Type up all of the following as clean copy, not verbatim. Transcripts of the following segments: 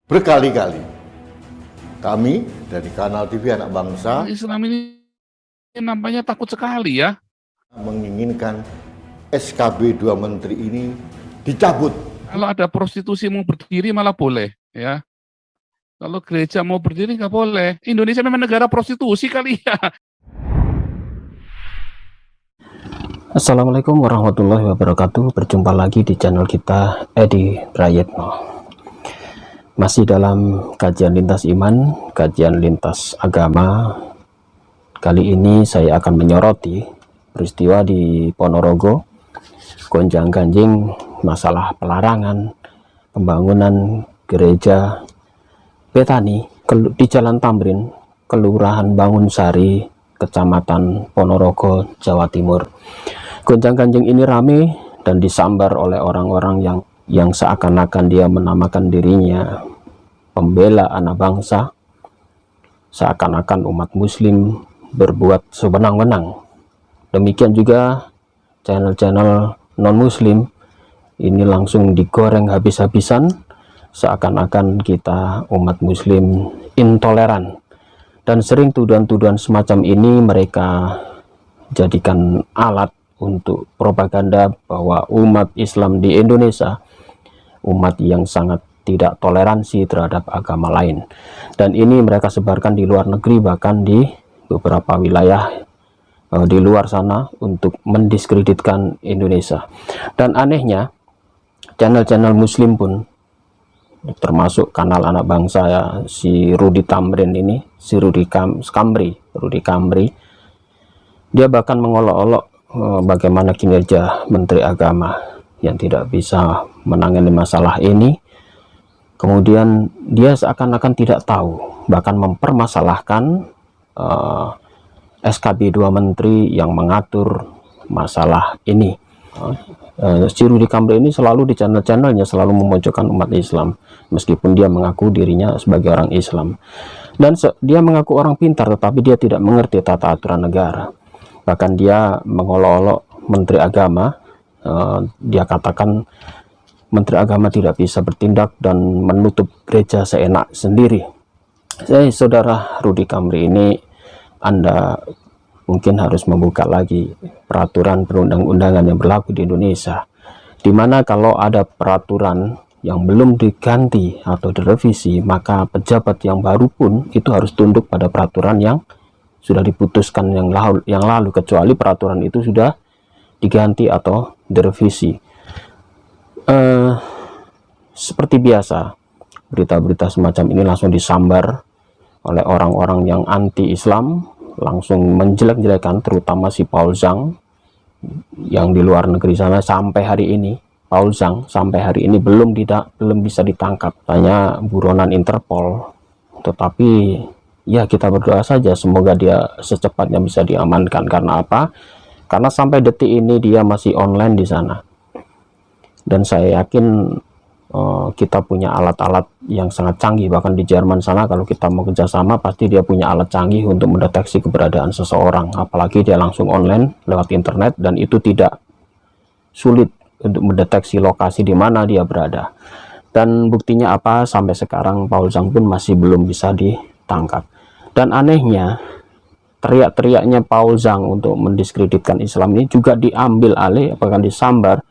Berkali-kali kami dari Kanal TV Anak Bangsa Islam ini nampaknya takut sekali ya. menginginkan SKB 2 Menteri ini dicabut. Kalau ada prostitusi mau berdiri malah boleh ya. Kalau gereja mau berdiri nggak boleh. Indonesia memang negara prostitusi kali ya. Assalamualaikum warahmatullahi wabarakatuh. Berjumpa lagi di channel kita Edi Prayetno. Masih dalam kajian lintas iman, kajian lintas agama. Kali ini saya akan menyoroti peristiwa di Ponorogo, gonjang-ganjing masalah pelarangan pembangunan gereja Betani di Jalan Tamrin, Kelurahan Bangunsari, Kecamatan Ponorogo, Jawa Timur. Gonjang-ganjing ini rame dan disambar oleh orang-orang yang seakan-akan dia menamakan dirinya pembela anak bangsa, seakan-akan umat muslim berbuat sewenang-wenang. Demikian juga channel-channel non-muslim ini langsung digoreng habis-habisan, seakan-akan kita umat muslim intoleran. Dan sering tuduhan-tuduhan semacam ini mereka jadikan alat untuk propaganda bahwa umat Islam di Indonesia umat yang sangat tidak toleransi terhadap agama lain, dan ini mereka sebarkan di luar negeri, bahkan di beberapa wilayah di luar sana untuk mendiskreditkan Indonesia. Dan anehnya channel-channel muslim pun, termasuk kanal anak bangsa ya, si Rudy Tamrin ini, si Rudy Kamri, dia bahkan mengolok-olok bagaimana kinerja Menteri Agama yang tidak bisa menangani masalah ini. Kemudian dia seakan-akan tidak tahu, bahkan mempermasalahkan SKB 2 Menteri yang mengatur masalah ini. Si Rudy Kamri ini selalu di channel-channelnya selalu memojokkan umat Islam, meskipun dia mengaku dirinya sebagai orang Islam. Dan dia mengaku orang pintar, tetapi dia tidak mengerti tata aturan negara. Bahkan dia mengolok-olok Menteri Agama. Dia katakan Menteri Agama tidak bisa bertindak dan menutup gereja seenak sendiri. Saudara Rudy Kamri ini, Anda mungkin harus membuka lagi peraturan perundang-undangan yang berlaku di Indonesia, di mana kalau ada peraturan yang belum diganti atau direvisi, maka pejabat yang baru pun itu harus tunduk pada peraturan yang sudah diputuskan yang lalu, kecuali peraturan itu sudah diganti atau direvisi. Seperti biasa, berita-berita semacam ini langsung disambar oleh orang-orang yang anti-Islam, langsung menjelek-jelekan, terutama si Paul Zhang yang di luar negeri sana. Sampai hari ini Paul Zhang sampai hari ini belum bisa ditangkap, hanya buronan Interpol. Tetapi ya, kita berdoa saja semoga dia secepatnya bisa diamankan. Karena apa? Karena sampai detik ini dia masih online di sana. Dan saya yakin kita punya alat-alat yang sangat canggih. Bahkan di Jerman sana kalau kita mau kerjasama, pasti dia punya alat canggih untuk mendeteksi keberadaan seseorang. Apalagi dia langsung online lewat internet, dan itu tidak sulit untuk mendeteksi lokasi di mana dia berada. Dan buktinya apa? Sampai sekarang Paul Zhang pun masih belum bisa ditangkap. Dan anehnya, teriak-teriaknya Paul Zhang untuk mendiskreditkan Islam ini juga diambil alih, bahkan disambar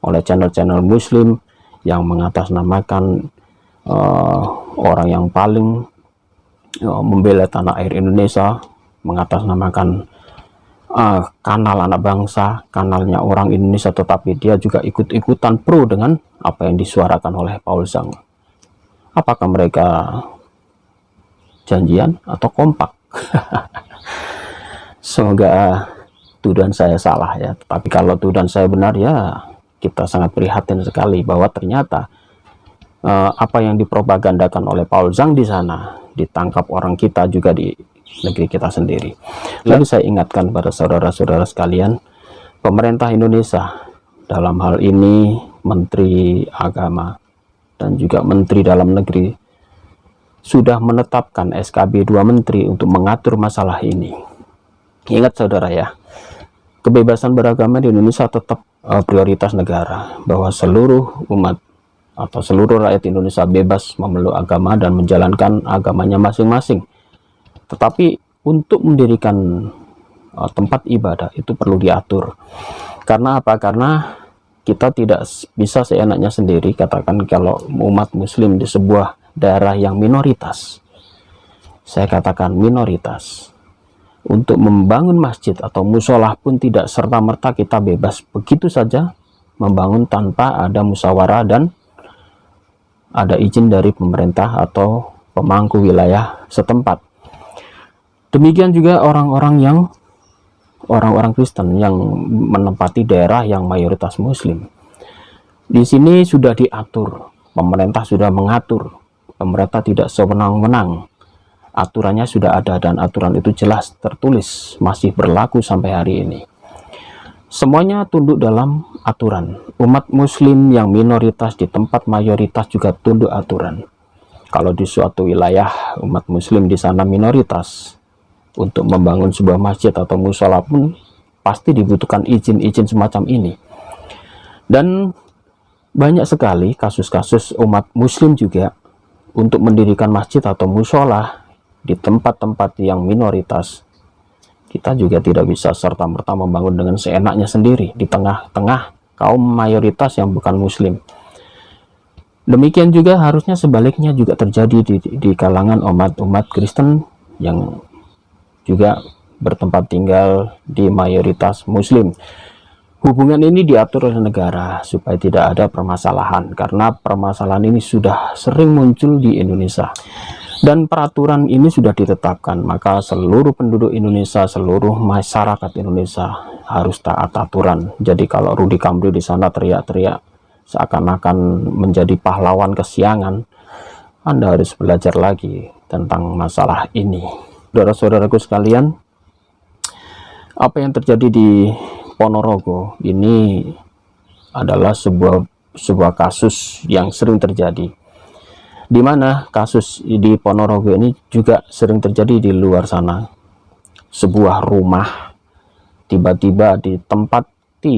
oleh channel-channel muslim yang mengatasnamakan orang yang paling membela tanah air Indonesia, mengatasnamakan kanal anak bangsa, kanalnya orang Indonesia, tetapi dia juga ikut-ikutan pro dengan apa yang disuarakan oleh Paul Zhang. Apakah mereka janjian atau kompak? Semoga tuduhan saya salah ya, tapi kalau tuduhan saya benar ya, kita sangat prihatin sekali bahwa ternyata apa yang dipropagandakan oleh Paul Zhang di sana ditangkap orang kita juga di negeri kita sendiri. Lalu saya ingatkan pada saudara-saudara sekalian, pemerintah Indonesia dalam hal ini Menteri Agama dan juga Menteri Dalam Negeri sudah menetapkan SKB 2 Menteri untuk mengatur masalah ini. Ingat saudara ya, kebebasan beragama di Indonesia tetap prioritas negara, bahwa seluruh umat atau seluruh rakyat Indonesia bebas memeluk agama dan menjalankan agamanya masing-masing. Tetapi untuk mendirikan tempat ibadah itu perlu diatur. Karena apa? Karena kita tidak bisa seenaknya sendiri, katakan kalau umat muslim di sebuah daerah yang minoritas, saya katakan minoritas, untuk membangun masjid atau musola pun tidak serta-merta kita bebas begitu saja membangun tanpa ada musyawarah dan ada izin dari pemerintah atau pemangku wilayah setempat. Demikian juga orang-orang Kristen yang menempati daerah yang mayoritas muslim. Di sini sudah diatur, pemerintah sudah mengatur, pemerintah tidak sewenang-wenang. Aturannya sudah ada dan aturan itu jelas tertulis, masih berlaku sampai hari ini. Semuanya tunduk dalam aturan. Umat muslim yang minoritas di tempat mayoritas juga tunduk aturan. Kalau di suatu wilayah umat muslim di sana minoritas, untuk membangun sebuah masjid atau musola pun pasti dibutuhkan izin-izin semacam ini. Dan banyak sekali kasus-kasus umat muslim juga untuk mendirikan masjid atau musola di tempat-tempat yang minoritas. Kita juga tidak bisa serta-merta membangun dengan seenaknya sendiri di tengah-tengah kaum mayoritas yang bukan muslim. Demikian juga harusnya sebaliknya juga terjadi di kalangan umat Kristen yang juga bertempat tinggal di mayoritas muslim. Hubungan ini diatur oleh negara supaya tidak ada permasalahan, karena permasalahan ini sudah sering muncul di Indonesia. Dan peraturan ini sudah ditetapkan, maka seluruh penduduk Indonesia, seluruh masyarakat Indonesia harus taat aturan. Jadi kalau Rudy Kamri di sana teriak-teriak seakan-akan menjadi pahlawan kesiangan, Anda harus belajar lagi tentang masalah ini. Saudara-saudaraku sekalian, apa yang terjadi di Ponorogo ini adalah sebuah kasus yang sering terjadi, di mana kasus di Ponorogo ini juga sering terjadi di luar sana. Sebuah rumah tiba-tiba ditempati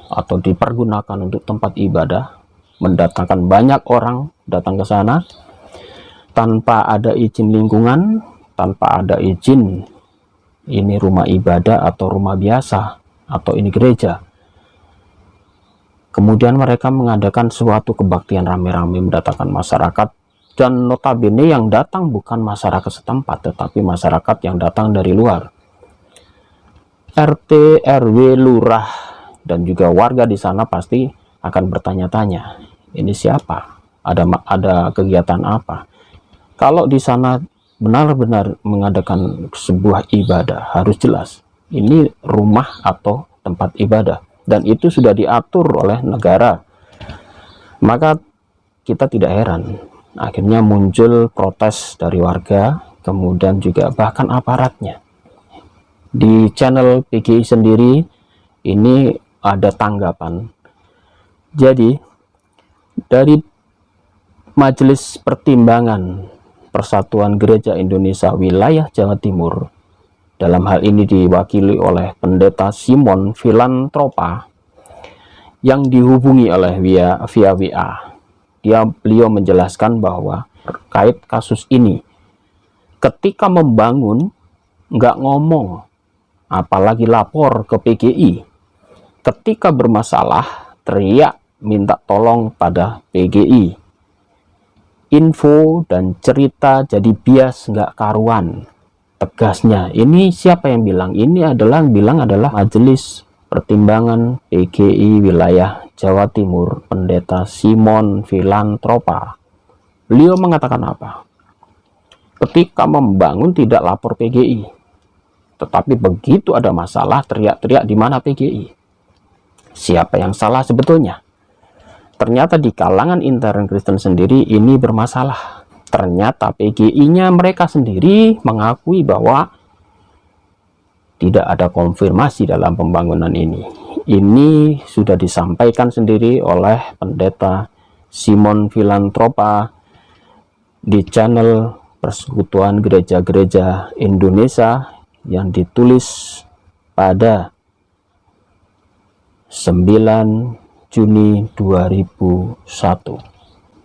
atau dipergunakan untuk tempat ibadah, mendatangkan banyak orang datang ke sana tanpa ada izin lingkungan, tanpa ada izin ini rumah ibadah atau rumah biasa atau ini gereja. Kemudian mereka mengadakan suatu kebaktian rame-rame mendatangkan masyarakat, dan notabene yang datang bukan masyarakat setempat tetapi masyarakat yang datang dari luar. RT, RW, lurah dan juga warga di sana pasti akan bertanya-tanya, ini siapa? Ada kegiatan apa? Kalau di sana benar-benar mengadakan sebuah ibadah, harus jelas ini rumah atau tempat ibadah, dan itu sudah diatur oleh negara. Maka kita tidak heran akhirnya muncul protes dari warga, kemudian juga bahkan aparatnya. Di channel PGI sendiri ini ada tanggapan. Jadi dari Majelis Pertimbangan Persatuan Gereja Indonesia Wilayah Jawa Timur, dalam hal ini diwakili oleh Pendeta Simon Filantropa, yang dihubungi oleh via WA, beliau menjelaskan bahwa terkait kasus ini, ketika membangun nggak ngomong, apalagi lapor ke PGI. Ketika bermasalah teriak minta tolong pada PGI. Info dan cerita jadi bias nggak karuan. Tegasnya, ini siapa yang bilang? Ini bilang adalah Majelis Pertimbangan PGI Wilayah Jawa Timur, Pendeta Simon Filantropa. Beliau mengatakan apa? Ketika membangun tidak lapor PGI, tetapi begitu ada masalah teriak-teriak di mana PGI. Siapa yang salah sebetulnya? Ternyata di kalangan intern Kristen sendiri ini bermasalah. Ternyata PGI-nya mereka sendiri mengakui bahwa tidak ada konfirmasi dalam pembangunan ini. Ini sudah disampaikan sendiri oleh Pendeta Simon Filantropa di channel Persekutuan Gereja-Gereja Indonesia yang ditulis pada 9 Juni 2001.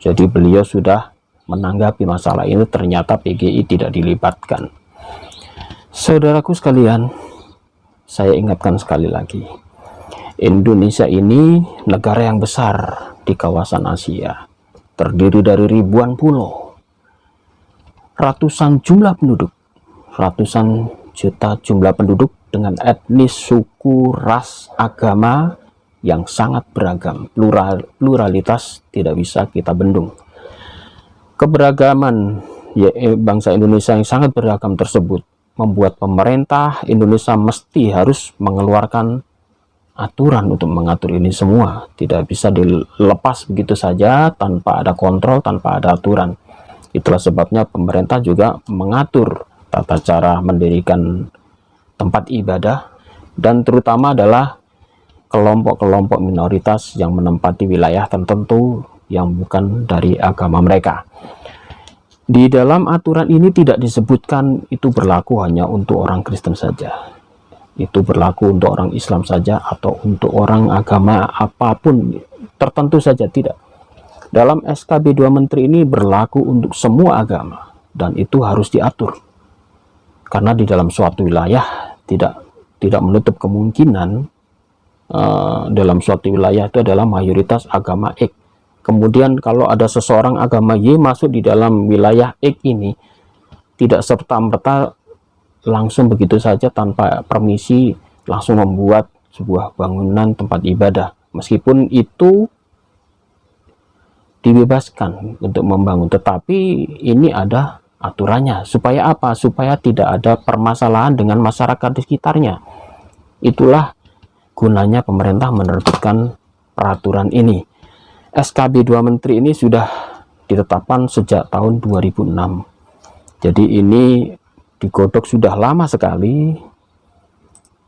Jadi beliau sudah menanggapi masalah ini, ternyata PGI tidak dilibatkan. Saudaraku sekalian, saya ingatkan sekali lagi, Indonesia ini negara yang besar di kawasan Asia, terdiri dari ribuan pulau, ratusan jumlah penduduk, ratusan juta jumlah penduduk dengan etnis, suku, ras, agama yang sangat beragam. Pluralitas tidak bisa kita bendung. Keberagaman bangsa Indonesia yang sangat beragam tersebut membuat pemerintah Indonesia mesti harus mengeluarkan aturan untuk mengatur ini semua. Tidak bisa dilepas begitu saja tanpa ada kontrol, tanpa ada aturan. Itulah sebabnya pemerintah juga mengatur tata cara mendirikan tempat ibadah, dan terutama adalah kelompok-kelompok minoritas yang menempati wilayah tertentu yang bukan dari agama mereka. Di dalam aturan ini tidak disebutkan itu berlaku hanya untuk orang Kristen saja, itu berlaku untuk orang Islam saja, atau untuk orang agama apapun tertentu saja, tidak. Dalam SKB 2 Menteri ini berlaku untuk semua agama, dan itu harus diatur. Karena di dalam suatu wilayah tidak menutup kemungkinan dalam suatu wilayah itu adalah mayoritas agama X. Kemudian kalau ada seseorang agama Y masuk di dalam wilayah X ini, tidak serta-merta langsung begitu saja tanpa permisi langsung membuat sebuah bangunan tempat ibadah, meskipun itu dibebaskan untuk membangun, tetapi ini ada aturannya. Supaya apa? Supaya tidak ada permasalahan dengan masyarakat di sekitarnya. Itulah gunanya pemerintah menerbitkan peraturan ini. SKB 2 Menteri ini sudah ditetapkan sejak tahun 2006. Jadi ini digodok sudah lama sekali,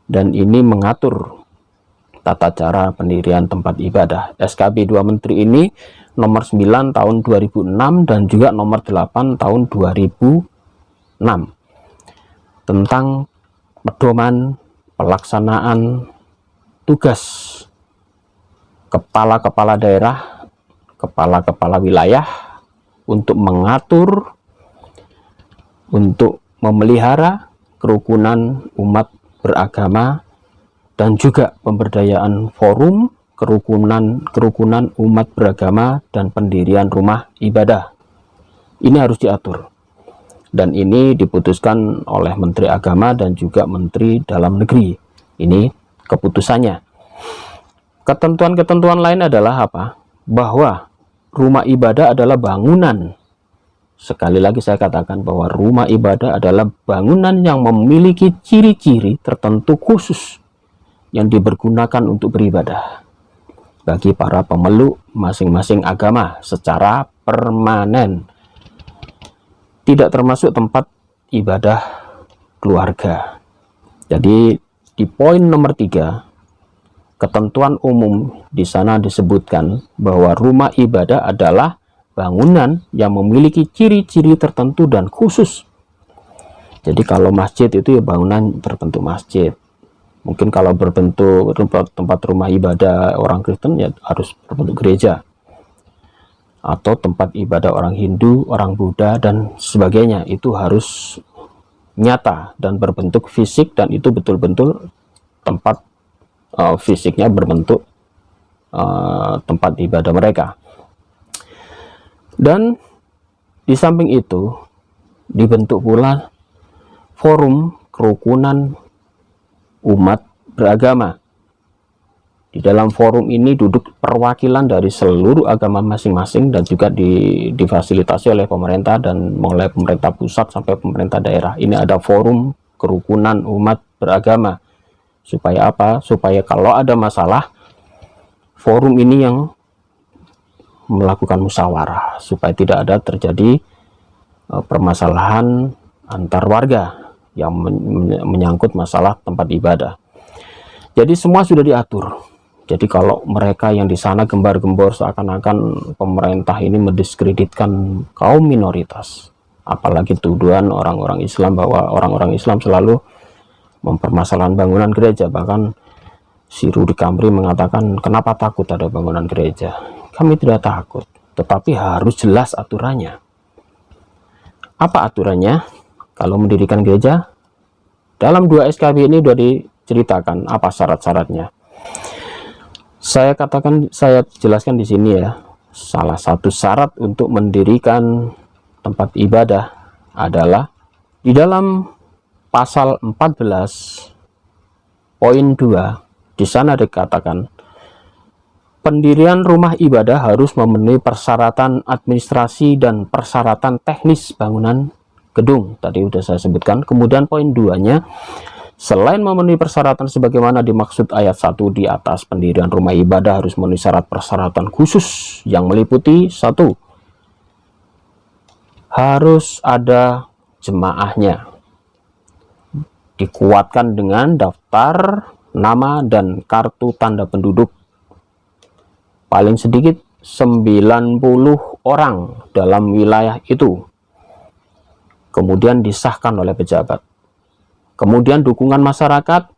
dan ini mengatur tata cara pendirian tempat ibadah. SKB 2 Menteri ini nomor 9 tahun 2006 dan juga nomor 8 tahun 2006 tentang pedoman pelaksanaan tugas kepala-kepala daerah, kepala-kepala wilayah untuk mengatur, untuk memelihara kerukunan umat beragama, dan juga pemberdayaan forum kerukunan umat beragama dan pendirian rumah ibadah. Ini harus diatur, dan ini diputuskan oleh Menteri Agama dan juga Menteri Dalam Negeri. Ini keputusannya. Ketentuan-ketentuan lain adalah apa? Bahwa rumah ibadah adalah bangunan. Sekali lagi saya katakan bahwa rumah ibadah adalah bangunan yang memiliki ciri-ciri tertentu khusus yang dipergunakan untuk beribadah bagi para pemeluk masing-masing agama secara permanen. Tidak termasuk tempat ibadah keluarga. Jadi di poin nomor 3, ketentuan umum di sana disebutkan bahwa rumah ibadah adalah bangunan yang memiliki ciri-ciri tertentu dan khusus. Jadi kalau masjid itu ya bangunan berbentuk masjid. Mungkin kalau berbentuk tempat rumah ibadah orang Kristen ya harus berbentuk gereja. Atau tempat ibadah orang Hindu, orang Buddha, dan sebagainya. Itu harus nyata dan berbentuk fisik, dan itu betul-betul tempat fisiknya berbentuk tempat ibadah mereka. Dan di samping itu dibentuk pula forum kerukunan umat beragama. Di dalam forum ini duduk perwakilan dari seluruh agama masing-masing, dan juga difasilitasi oleh pemerintah, dan mulai pemerintah pusat sampai pemerintah daerah. Ini ada forum kerukunan umat beragama. Supaya apa? Supaya kalau ada masalah, forum ini yang melakukan musyawarah, supaya tidak ada terjadi permasalahan antar warga yang menyangkut masalah tempat ibadah. Jadi semua sudah diatur. Jadi kalau mereka yang di sana gembar-gembor seakan-akan pemerintah ini mendiskreditkan kaum minoritas, apalagi tuduhan orang-orang Islam bahwa orang-orang Islam selalu mempermasalahkan bangunan gereja. Bahkan si Rudy Kamri mengatakan, kenapa takut ada bangunan gereja? Kami tidak takut. tetapi harus jelas aturannya. Apa aturannya? Kalau mendirikan gereja, dalam 2 SKB ini sudah diceritakan apa syarat-syaratnya. Saya jelaskan di sini ya. Salah satu syarat untuk mendirikan tempat ibadah adalah di dalam pasal 14 poin 2, di sana dikatakan pendirian rumah ibadah harus memenuhi persyaratan administrasi dan persyaratan teknis bangunan gedung. Tadi sudah saya sebutkan. Kemudian poin 2-nya, selain memenuhi persyaratan sebagaimana dimaksud ayat 1 di atas, pendirian rumah ibadah harus memenuhi syarat persyaratan khusus yang meliputi 1. Harus ada jemaahnya, dikuatkan dengan daftar nama dan kartu tanda penduduk, paling sedikit 90 orang dalam wilayah itu, kemudian disahkan oleh pejabat. Kemudian dukungan masyarakat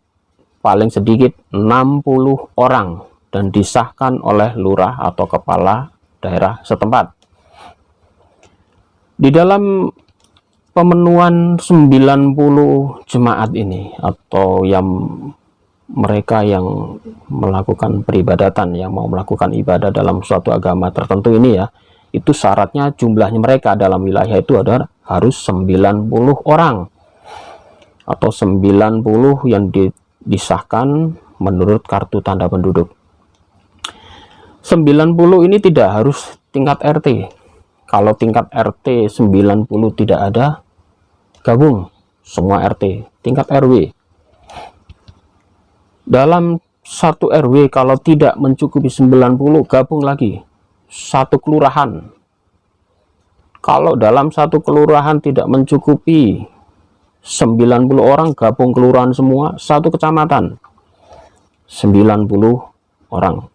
paling sedikit 60 orang dan disahkan oleh lurah atau kepala daerah setempat. Di dalam pemenuhan 90 jemaat ini, atau yang mereka yang melakukan peribadatan, yang mau melakukan ibadah dalam suatu agama tertentu ini ya, itu syaratnya jumlahnya mereka dalam wilayah itu adalah harus 90 orang atau 90 yang disahkan menurut kartu tanda penduduk. 90 ini tidak harus tingkat RT. Kalau tingkat RT 90 tidak ada, gabung semua RT. Tingkat RW, dalam satu RW kalau tidak mencukupi 90, gabung lagi satu kelurahan. Kalau dalam satu kelurahan tidak mencukupi 90 orang, gabung kelurahan semua, satu kecamatan 90 orang.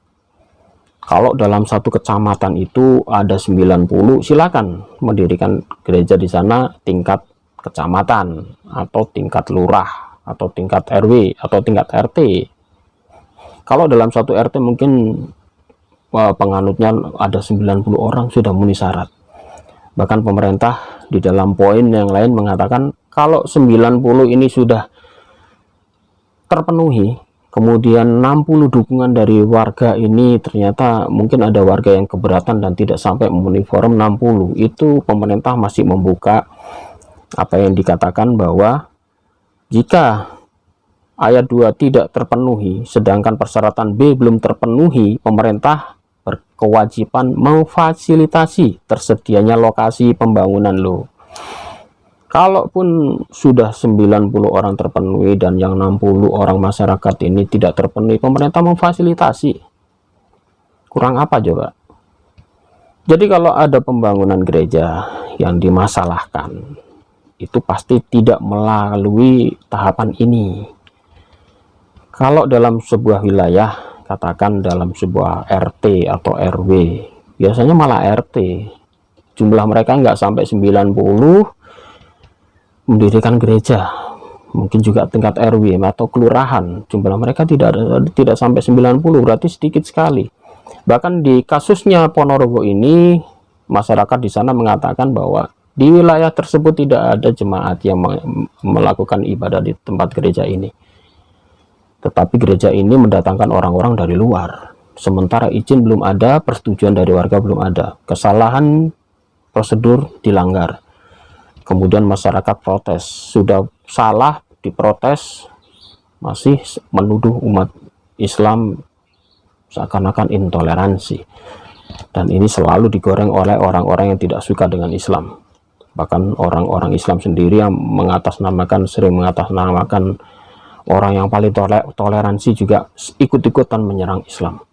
Kalau dalam satu kecamatan itu ada 90, silakan mendirikan gereja di sana tingkat kecamatan atau tingkat lurah atau tingkat RW atau tingkat RT. Kalau dalam satu RT mungkin penganutnya ada 90 orang, sudah memenuhi syarat. Bahkan pemerintah di dalam poin yang lain mengatakan kalau 90 ini sudah terpenuhi, kemudian 60 dukungan dari warga ini, ternyata mungkin ada warga yang keberatan dan tidak sampai memenuhi quorum 60, itu pemerintah masih membuka apa yang dikatakan bahwa jika ayat 2 tidak terpenuhi sedangkan persyaratan B belum terpenuhi, pemerintah berkewajiban memfasilitasi tersedianya lokasi pembangunan loh. Kalaupun sudah 90 orang terpenuhi dan yang 60 orang masyarakat ini tidak terpenuhi, pemerintah memfasilitasi. Kurang apa coba? Jadi kalau ada pembangunan gereja yang dimasalahkan, itu pasti tidak melalui tahapan ini. Kalau dalam sebuah wilayah, katakan dalam sebuah RT atau RW, biasanya malah RT, jumlah mereka nggak sampai 90, mendirikan gereja. Mungkin juga tingkat RW atau kelurahan, jumlah mereka tidak sampai 90, berarti sedikit sekali. Bahkan di kasusnya Ponorogo ini, masyarakat di sana mengatakan bahwa di wilayah tersebut tidak ada jemaat yang melakukan ibadah di tempat gereja ini. Tetapi gereja ini mendatangkan orang-orang dari luar. Sementara izin belum ada, persetujuan dari warga belum ada. Kesalahan prosedur dilanggar. Kemudian masyarakat protes. Sudah salah diprotes, masih menuduh umat Islam seakan-akan intoleransi. Dan ini selalu digoreng oleh orang-orang yang tidak suka dengan Islam. Bahkan orang-orang Islam sendiri yang sering mengatasnamakan orang yang paling toleransi juga ikut-ikutan menyerang Islam.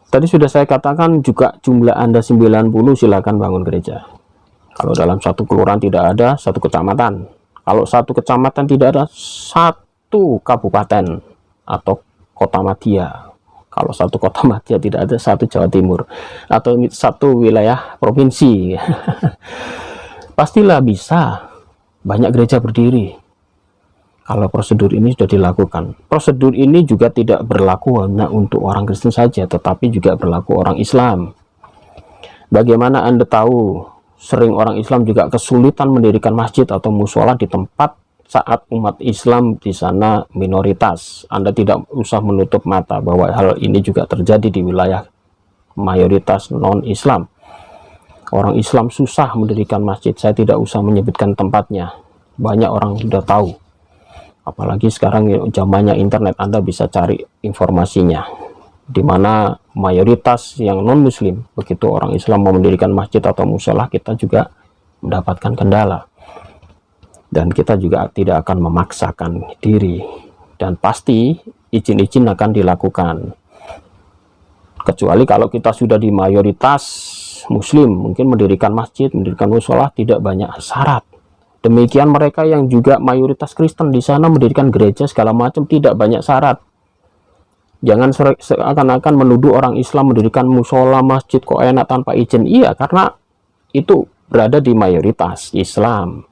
Tadi sudah saya katakan juga jumlah Anda 90, silakan bangun gereja. Kalau dalam satu kelurahan tidak ada, satu kecamatan. Kalau satu kecamatan tidak ada, satu kabupaten atau kota madya. Kalau satu kota madya tidak ada, satu Jawa Timur atau satu wilayah provinsi. Pastilah bisa banyak gereja berdiri. Kalau prosedur ini sudah dilakukan, prosedur ini juga tidak berlaku hanya untuk orang Kristen saja, tetapi juga berlaku orang Islam. Bagaimana Anda tahu sering orang Islam juga kesulitan mendirikan masjid atau musola di tempat saat umat Islam di sana minoritas? Anda tidak usah menutup mata bahwa hal ini juga terjadi di wilayah mayoritas non-Islam. Orang Islam susah mendirikan masjid. Saya tidak usah menyebutkan tempatnya, banyak orang sudah tahu. Apalagi sekarang zamannya internet, Anda bisa cari informasinya. Di mana mayoritas yang non-Muslim, begitu orang Islam mau mendirikan masjid atau musola, kita juga mendapatkan kendala. Dan kita juga tidak akan memaksakan diri. Dan pasti izin-izin akan dilakukan. Kecuali kalau kita sudah di mayoritas Muslim, mungkin mendirikan masjid, mendirikan musola tidak banyak syarat. Demikian mereka yang juga mayoritas Kristen di sana mendirikan gereja segala macam tidak banyak syarat. Jangan seakan-akan menuduh orang Islam mendirikan musola, masjid kok enak tanpa izin. Iya, karena itu berada di mayoritas Islam.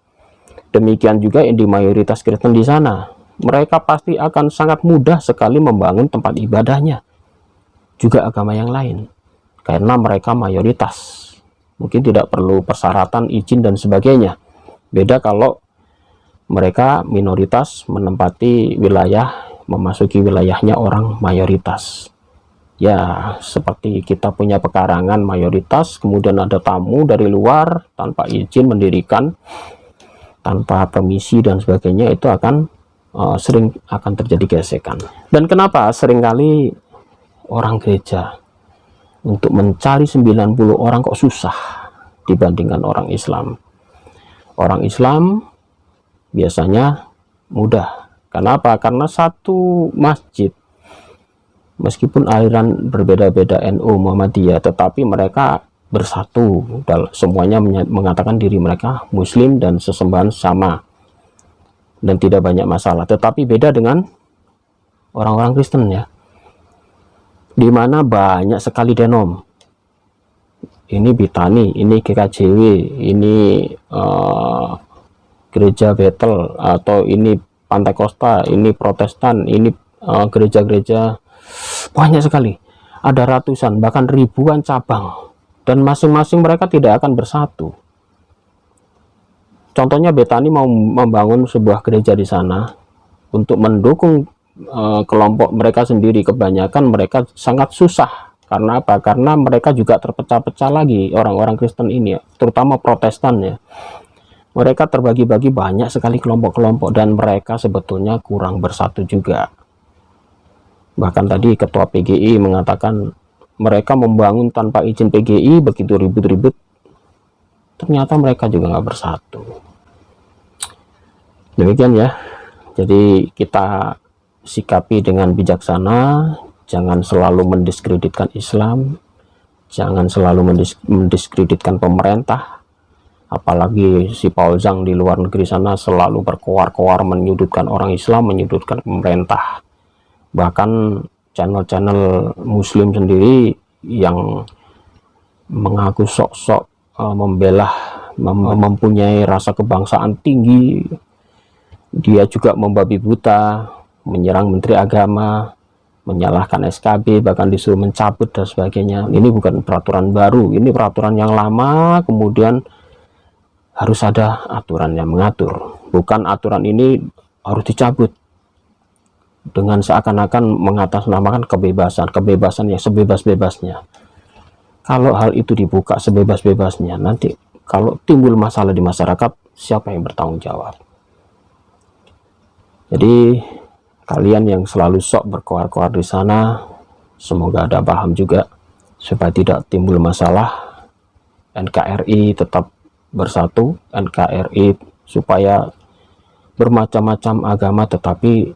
Demikian juga yang di mayoritas Kristen di sana. Mereka pasti akan sangat mudah sekali membangun tempat ibadahnya. Juga agama yang lain. Karena mereka mayoritas. Mungkin tidak perlu persyaratan, izin, dan sebagainya. Beda kalau mereka minoritas menempati wilayah, memasuki wilayahnya orang mayoritas. Ya, seperti kita punya pekarangan mayoritas, kemudian ada tamu dari luar tanpa izin mendirikan, tanpa permisi dan sebagainya, itu akan sering akan terjadi gesekan. Dan kenapa seringkali orang gereja untuk mencari 90 orang kok susah dibandingkan orang Islam? Orang Islam biasanya mudah. Kenapa? Karena satu masjid, meskipun aliran berbeda-beda NU, Muhammadiyah, tetapi mereka bersatu. Semuanya mengatakan diri mereka Muslim dan sesembahan sama. Dan tidak banyak masalah. Tetapi beda dengan orang-orang Kristen ya. Di mana banyak sekali denom. Ini Bitani, ini GKJW, ini gereja Bethel, atau ini Pantai Kosta, ini Protestan, ini gereja-gereja, banyak sekali. Ada ratusan, bahkan ribuan cabang. Dan masing-masing mereka tidak akan bersatu. Contohnya Betani mau membangun sebuah gereja di sana untuk mendukung kelompok mereka sendiri. Kebanyakan mereka sangat susah. Karena apa? Karena mereka juga terpecah-pecah lagi, orang-orang Kristen ini, terutama Protestan ya. Mereka terbagi-bagi banyak sekali kelompok-kelompok dan mereka sebetulnya kurang bersatu juga. Bahkan tadi ketua PGI mengatakan mereka membangun tanpa izin PGI, begitu ribut-ribut, ternyata mereka juga nggak bersatu. Demikian ya. Jadi kita sikapi dengan bijaksana, jangan selalu mendiskreditkan Islam, jangan selalu mendiskreditkan pemerintah. Apalagi si Paul Zhang di luar negeri sana selalu berkoar-koar menyudutkan orang Islam, menyudutkan pemerintah. Bahkan channel-channel Muslim sendiri yang mengaku sok-sok membela, mempunyai rasa kebangsaan tinggi, dia juga membabi buta, menyerang Menteri Agama, menyalahkan SKB, bahkan disuruh mencabut dan sebagainya. Ini bukan peraturan baru, ini peraturan yang lama, kemudian harus ada aturan yang mengatur. Bukan aturan ini harus dicabut dengan seakan-akan mengatasnamakan kebebasan yang sebebas-bebasnya. Kalau hal itu dibuka sebebas-bebasnya, nanti kalau timbul masalah di masyarakat, siapa yang bertanggung jawab? Jadi kalian yang selalu sok berkoar-koar di sana, semoga ada paham juga supaya tidak timbul masalah. NKRI tetap bersatu, NKRI supaya bermacam-macam agama tetapi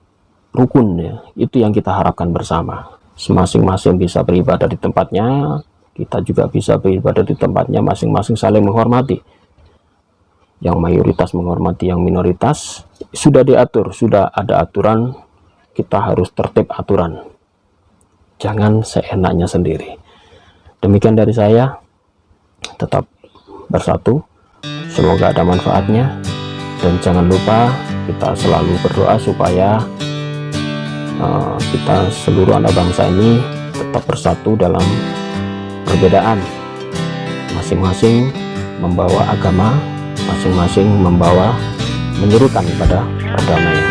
rukun ya. Itu yang kita harapkan bersama. Masing-masing bisa beribadah di tempatnya, kita juga bisa beribadah di tempatnya, masing-masing saling menghormati. Yang mayoritas menghormati yang minoritas, sudah diatur, sudah ada aturan, kita harus tertib aturan. Jangan seenaknya sendiri. Demikian dari saya, tetap bersatu. Semoga ada manfaatnya, dan jangan lupa kita selalu berdoa supaya kita seluruh anak bangsa ini tetap bersatu dalam perbedaan, masing-masing membawa agama, masing-masing membawa menyerukan pada perdamaian.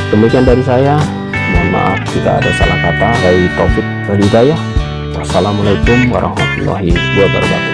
Demikian dari saya, mohon maaf jika ada salah kata. Dari Taufik wal Hidayah. Wassalamualaikum warahmatullahi wabarakatuh.